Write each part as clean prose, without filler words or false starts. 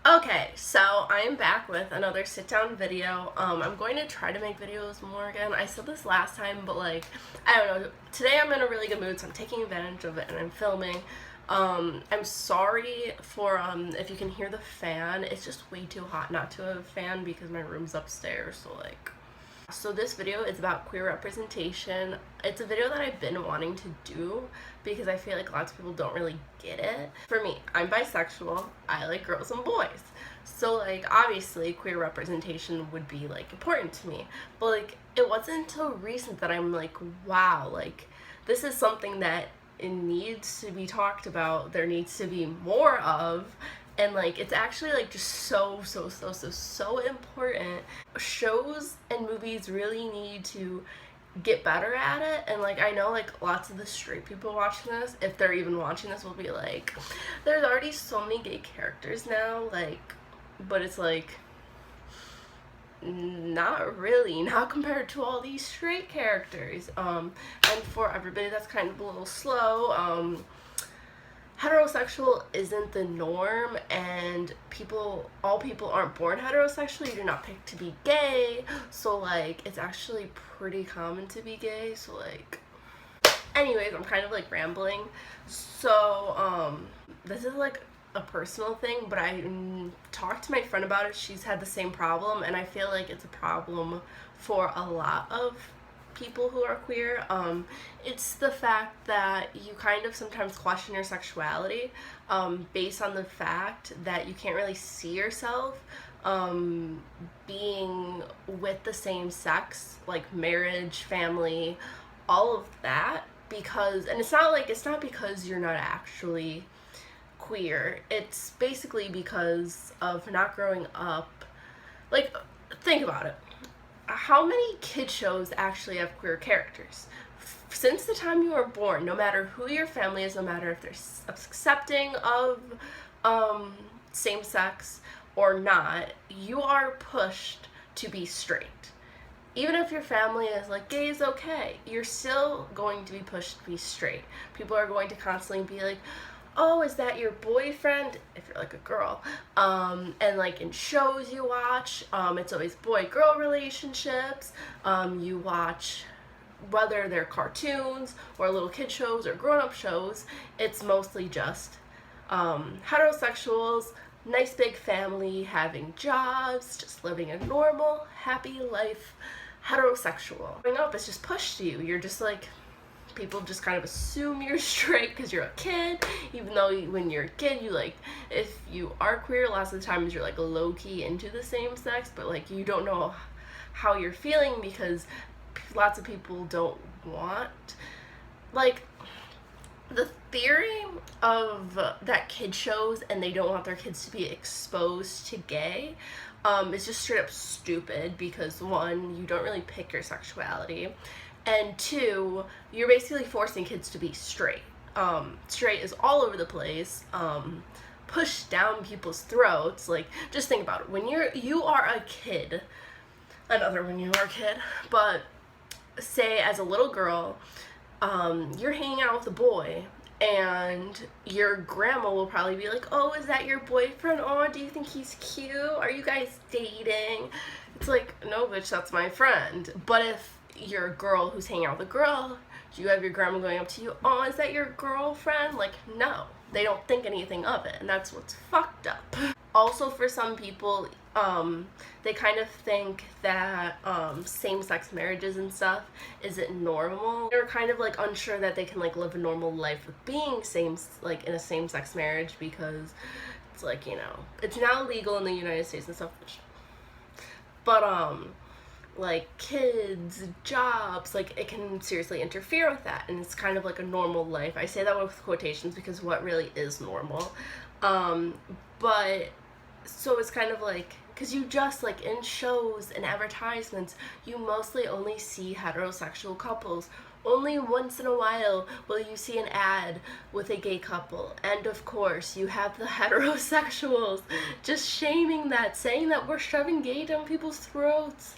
Okay, so I am back with another sit-down video. I'm going to try to make videos more again. I said this last time, but I don't know. Today I'm in a really good mood, so I'm taking advantage of it and I'm filming. I'm sorry for, if you can hear the fan. It's just way too hot not to have a fan because my room's upstairs, so this video is about queer representation. It's a video that I've been wanting to do because I feel like lots of people don't really get it. For me, I'm bisexual. I like girls and boys. So obviously queer representation would be important to me. But it wasn't until recent that I'm wow, this is something that it needs to be talked about. There needs to be more of. And it's actually just so important. Shows and movies really need to get better at it, and I know lots of the straight people watching this, if they're even watching this, will be there's already so many gay characters now, but it's not really, not compared to all these straight characters. And for everybody that's kind of a little slow, heterosexual isn't the norm, and all people aren't born heterosexual. You're not picked to be gay, so it's actually pretty common to be gay. So anyways, I'm kind of rambling. So this is a personal thing, but I talked to my friend about it. She's had the same problem, and I feel it's a problem for a lot of people who are queer. It's the fact that you kind of sometimes question your sexuality based on the fact that you can't really see yourself being with the same sex, marriage, family, all of that, because, and it's not because you're not actually queer. It's basically because of not growing up. Think about it. How many kid shows actually have queer characters? Since the time you were born, no matter who your family is, no matter if they're accepting of same sex or not, you are pushed to be straight. Even if your family is gay is okay, you're still going to be pushed to be straight. People are going to constantly be oh, is that your boyfriend? If you're a girl. And in shows you watch, it's always boy-girl relationships. You watch, whether they're cartoons or little kid shows or grown-up shows, it's mostly just heterosexuals, nice big family, having jobs, just living a normal, happy life, heterosexual. Growing up, it's just pushed to you. You're just people just kind of assume you're straight because you're a kid, even though when you're a kid, you if you are queer, lots of the times you're low-key into the same sex, but you don't know how you're feeling because lots of people don't want, the theory of that kid shows and they don't want their kids to be exposed to gay is just straight up stupid, because one, you don't really pick your sexuality, and two, you're basically forcing kids to be straight. Straight is all over the place, pushed down people's throats. Just think about it. When you are a kid, when you are a kid, but say as a little girl, you're hanging out with a boy, and your grandma will probably be oh, is that your boyfriend? Oh, do you think he's cute? Are you guys dating? It's no, bitch, that's my friend. But if you're a girl who's hanging out with a girl, do you have your grandma going up to you, oh, is that your girlfriend? No, they don't think anything of it, and that's what's fucked up. Also, for some people, they kind of think that same-sex marriages and stuff isn't normal. They're kind of unsure that they can live a normal life with being in a same-sex marriage, because it's it's now legal in the United States and stuff, but kids, jobs, it can seriously interfere with that, and it's kind of a normal life. I say that with quotations because what really is normal, but so it's kind of because you just in shows and advertisements, you mostly only see heterosexual couples. Only once in a while will you see an ad with a gay couple, and of course you have the heterosexuals just shaming that, saying that we're shoving gay down people's throats.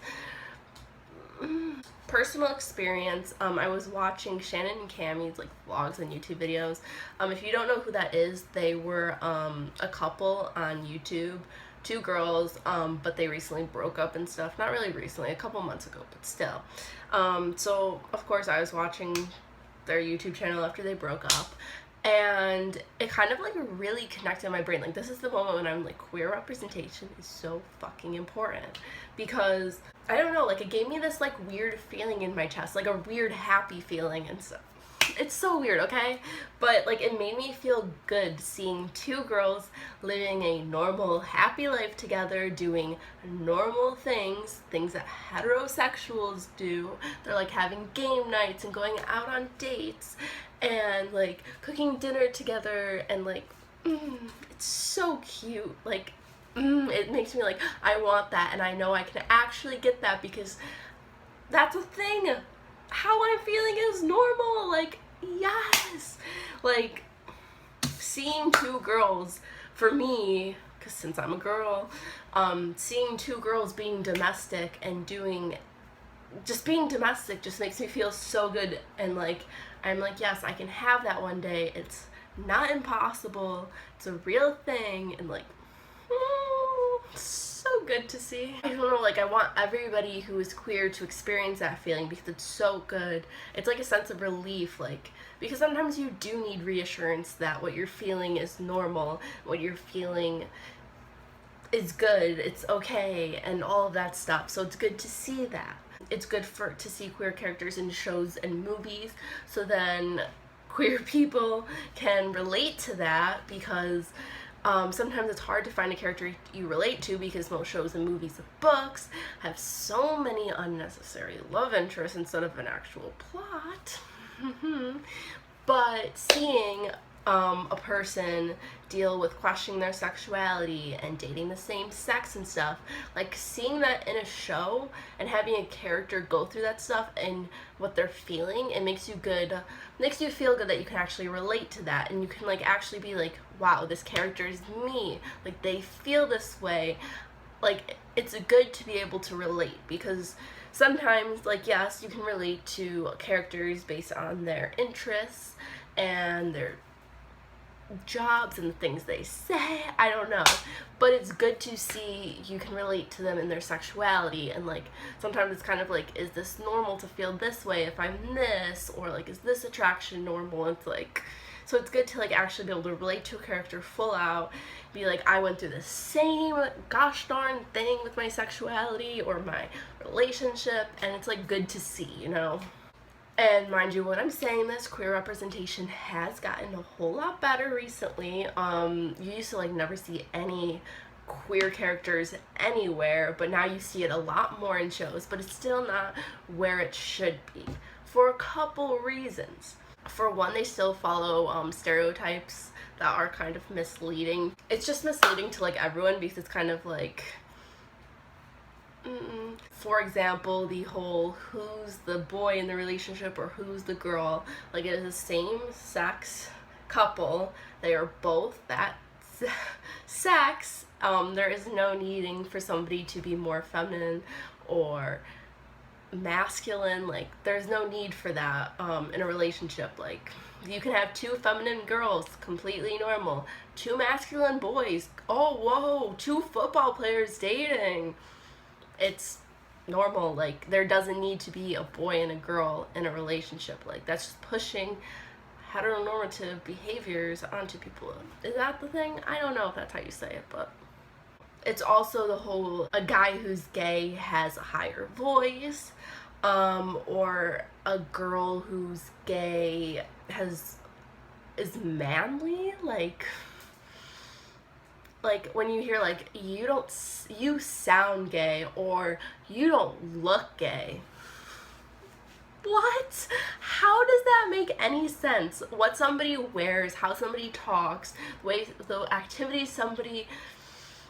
Personal experience, I was watching Shannon and Cammie's like vlogs and YouTube videos. If you don't know who that is, they were a couple on YouTube, two girls, but they recently broke up and stuff. Not really recently, a couple months ago, but still. So of course I was watching their YouTube channel after they broke up, and it kind of like really connected my brain. Like, this is the moment when I'm like, queer representation is so fucking important, because I don't know, like, it gave me this like weird feeling in my chest, like a weird happy feeling and stuff. It's so weird, okay? But like, it made me feel good seeing two girls living a normal, happy life together, doing normal things that heterosexuals do. They're like having game nights and going out on dates and like cooking dinner together, and like, it's so cute. Like, it makes me like, I want that, and I know I can actually get that, because that's a thing. How I'm feeling is normal. Like, yes. Like, seeing two girls, for me, because since I'm a girl, seeing two girls being domestic and being domestic just makes me feel so good. And like, I'm like, yes, I can have that one day. It's not impossible. It's a real thing. And like, so good to see. I don't know, like, I want everybody who is queer to experience that feeling, because it's so good. It's like a sense of relief, like, because sometimes you do need reassurance that what you're feeling is normal, what you're feeling is good, it's okay, and all of that stuff. So it's good to see that. It's good to see queer characters in shows and movies, so then queer people can relate to that, because sometimes it's hard to find a character you relate to, because most shows and movies and books have so many unnecessary love interests instead of an actual plot. But seeing a person deal with questioning their sexuality and dating the same sex and stuff, like seeing that in a show and having a character go through that stuff and what they're feeling, it makes you feel good that you can actually relate to that, and you can like actually be like, wow, this character is me, like they feel this way. Like, it's good to be able to relate, because sometimes, like, yes, you can relate to characters based on their interests and their jobs and the things they say, I don't know, but it's good to see you can relate to them in their sexuality. And like, sometimes it's kind of like, is this normal to feel this way if I'm this, or like, is this attraction normal? It's like, so it's good to like actually be able to relate to a character full out, be like, I went through the same gosh darn thing with my sexuality or my relationship, and it's like good to see, you know? And mind you, when I'm saying this, queer representation has gotten a whole lot better recently. You used to like never see any queer characters anywhere, but now you see it a lot more in shows, but it's still not where it should be, for a couple reasons. For one, they still follow stereotypes that are kind of misleading. It's just misleading to like everyone, because it's kind of like, for example, the whole who's the boy in the relationship or who's the girl, like, it is the same sex couple, they are both that sex. There is no needing for somebody to be more feminine or masculine. Like, there's no need for that in a relationship. Like, you can have two feminine girls, completely normal, two masculine boys, oh whoa, two football players dating, it's normal. Like, there doesn't need to be a boy and a girl in a relationship. Like, that's just pushing heteronormative behaviors onto people. Is that the thing? I don't know if that's how you say it, but it's also the whole, a guy who's gay has a higher voice, or a girl who's gay is manly. Like when you hear like, you sound gay, or you don't look gay. What? How does that make any sense? What somebody wears, how somebody talks, the activities somebody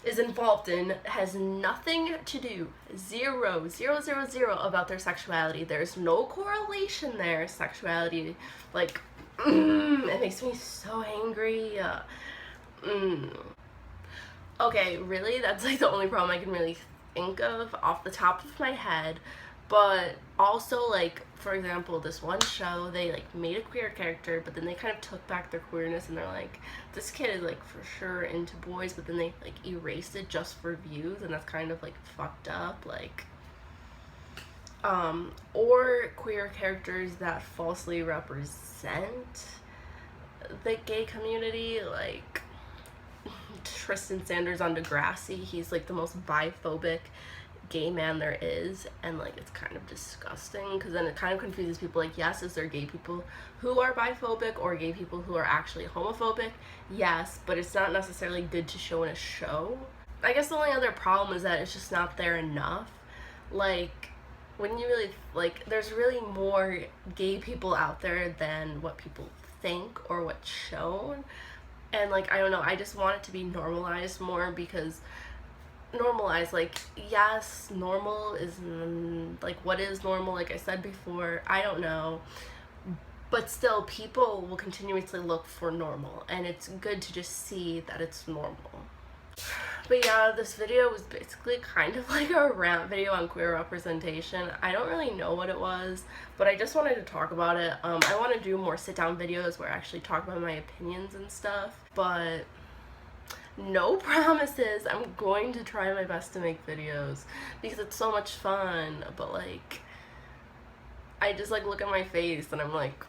is involved in has nothing to do, zero, about their sexuality. There's no correlation there. Sexuality, like, it makes me so angry. Okay, really, that's like the only problem I can really think of off the top of my head. But also, like, for example, this one show, they like made a queer character, but then they kind of took back their queerness, and they're like, this kid is like for sure into boys, but then they like erased it just for views, and that's kind of like fucked up. Like, or queer characters that falsely represent the gay community, like Tristan Sanders on Degrassi. He's like the most biphobic gay man there is, and like it's kind of disgusting because then it kind of confuses people. Like, yes, is there gay people who are biphobic or gay people who are actually homophobic? Yes, but it's not necessarily good to show in a show. I guess the only other problem is that it's just not there enough. Like, when you really, like, there's really more gay people out there than what people think or what's shown. And like, I don't know, I just want it to be normalized more, because normalized, like, yes, normal is like, what is normal? Like I said before, I don't know, but still people will continuously look for normal, and it's good to just see that it's normal. But yeah, this video was basically kind of like a rant video on queer representation. I don't really know what it was, but I just wanted to talk about it. I want to do more sit-down videos where I actually talk about my opinions and stuff, but no promises. I'm going to try my best to make videos because it's so much fun, but like, I just like look at my face and I'm like,